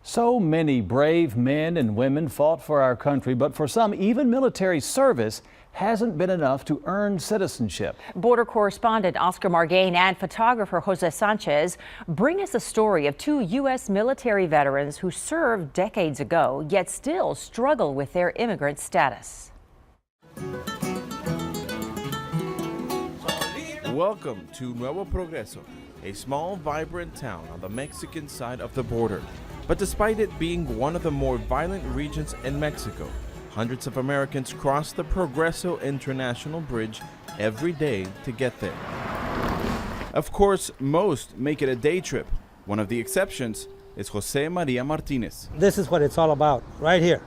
So many brave men and women fought for our country, but for some, even military service hasn't been enough to earn citizenship. Border correspondent Oscar Margain and photographer Jose Sanchez bring us a story of two U.S. military veterans who served decades ago, yet still struggle with their immigrant status. Welcome to Nuevo Progreso, a small, vibrant town on the Mexican side of the border. But despite it being one of the more violent regions in Mexico, hundreds of Americans cross the Progreso International Bridge every day to get there. Of course, most make it a day trip. One of the exceptions is Jose Maria Martinez. This is what it's all about, right here.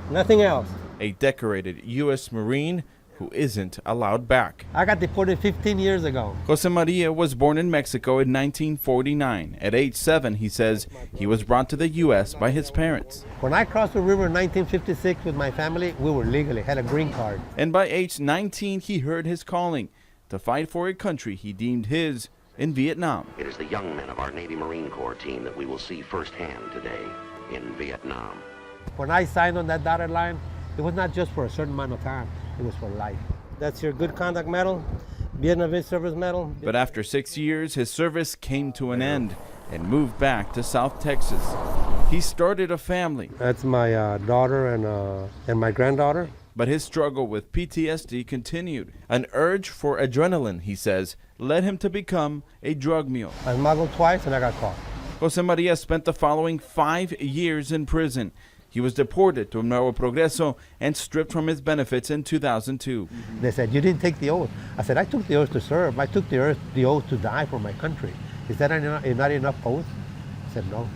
Nothing else. A decorated U.S. Marine who isn't allowed back. I got deported 15 years ago. Jose Maria was born in Mexico in 1949. At age 7, he says, he was brought to the U.S. by his parents. When I crossed the river in 1956 with my family, we were legally, had a green card. And by age 19, he heard his calling to fight for a country he deemed his in Vietnam. It is the young men of our Navy Marine Corps team that we will see firsthand today in Vietnam. When I signed on that dotted line, it was not just for a certain amount of time, it was for life. That's your good conduct medal, Vietnamese service medal. But after 6 years, his service came to an end and moved back to South Texas. He started a family. That's my daughter and my granddaughter. But his struggle with PTSD continued. An urge for adrenaline, he says, led him to become a drug mule. I smuggled twice and I got caught. Jose Maria spent the following 5 years in prison. He was deported to Nuevo Progreso and stripped from his benefits in 2002. They said, you didn't take the oath. I said, I took the oath to serve. I took the oath to die for my country. Is that not enough oath? I said, no.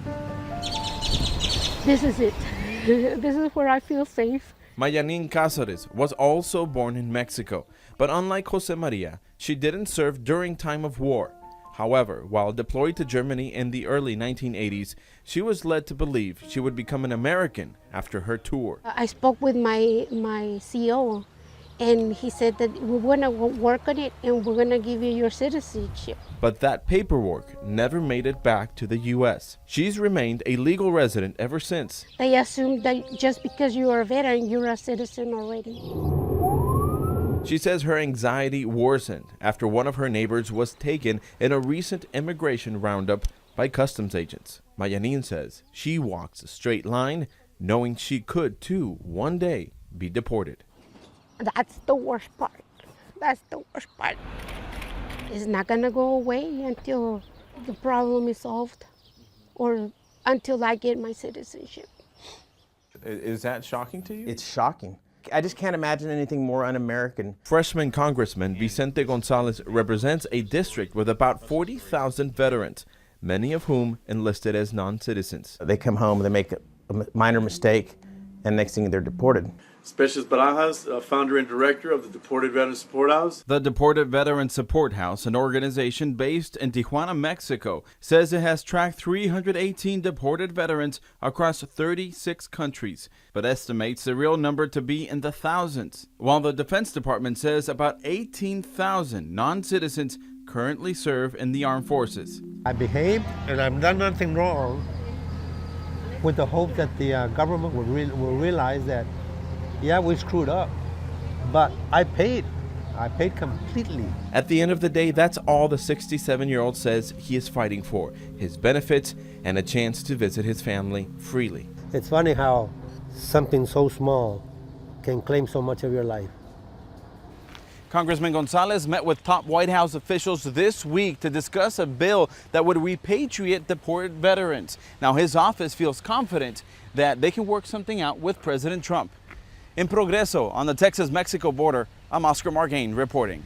This is it. This is where I feel safe. Margain Cáceres was also born in Mexico, but unlike Jose Maria, she didn't serve during time of war. However, while deployed to Germany in the early 1980s, she was led to believe she would become an American after her tour. I spoke with my CEO, and he said that we're going to work on it and we're going to give you your citizenship. But that paperwork never made it back to the U.S. She's remained a legal resident ever since. They assume that just because you are a veteran, you're a citizen already. She says her anxiety worsened after one of her neighbors was taken in a recent immigration roundup by customs agents. Margain says she walks a straight line, knowing she could too one day be deported. That's the worst part. That's the worst part. It's not going to go away until the problem is solved or until I get my citizenship. Is that shocking to you? It's shocking. I just can't imagine anything more un-American. Freshman Congressman Vicente Gonzalez represents a district with about 40,000 veterans, many of whom enlisted as non-citizens. They come home, they make a minor mistake, and next thing they're deported. Specialist Barajas, founder and director of the Deported Veteran Support House. The Deported Veteran Support House, an organization based in Tijuana, Mexico, says it has tracked 318 deported veterans across 36 countries, but estimates the real number to be in the thousands. While the Defense Department says about 18,000 non-citizens currently serve in the armed forces. I behaved and I've done nothing wrong with the hope that the government will realize that yeah, we screwed up, but I paid completely. At the end of the day, that's all the 67-year-old says he is fighting for, his benefits and a chance to visit his family freely. It's funny how something so small can claim so much of your life. Congressman Gonzalez met with top White House officials this week to discuss a bill that would repatriate deported veterans. Now, his office feels confident that they can work something out with President Trump. In Progreso, on the Texas-Mexico border, I'm Oscar Margain reporting.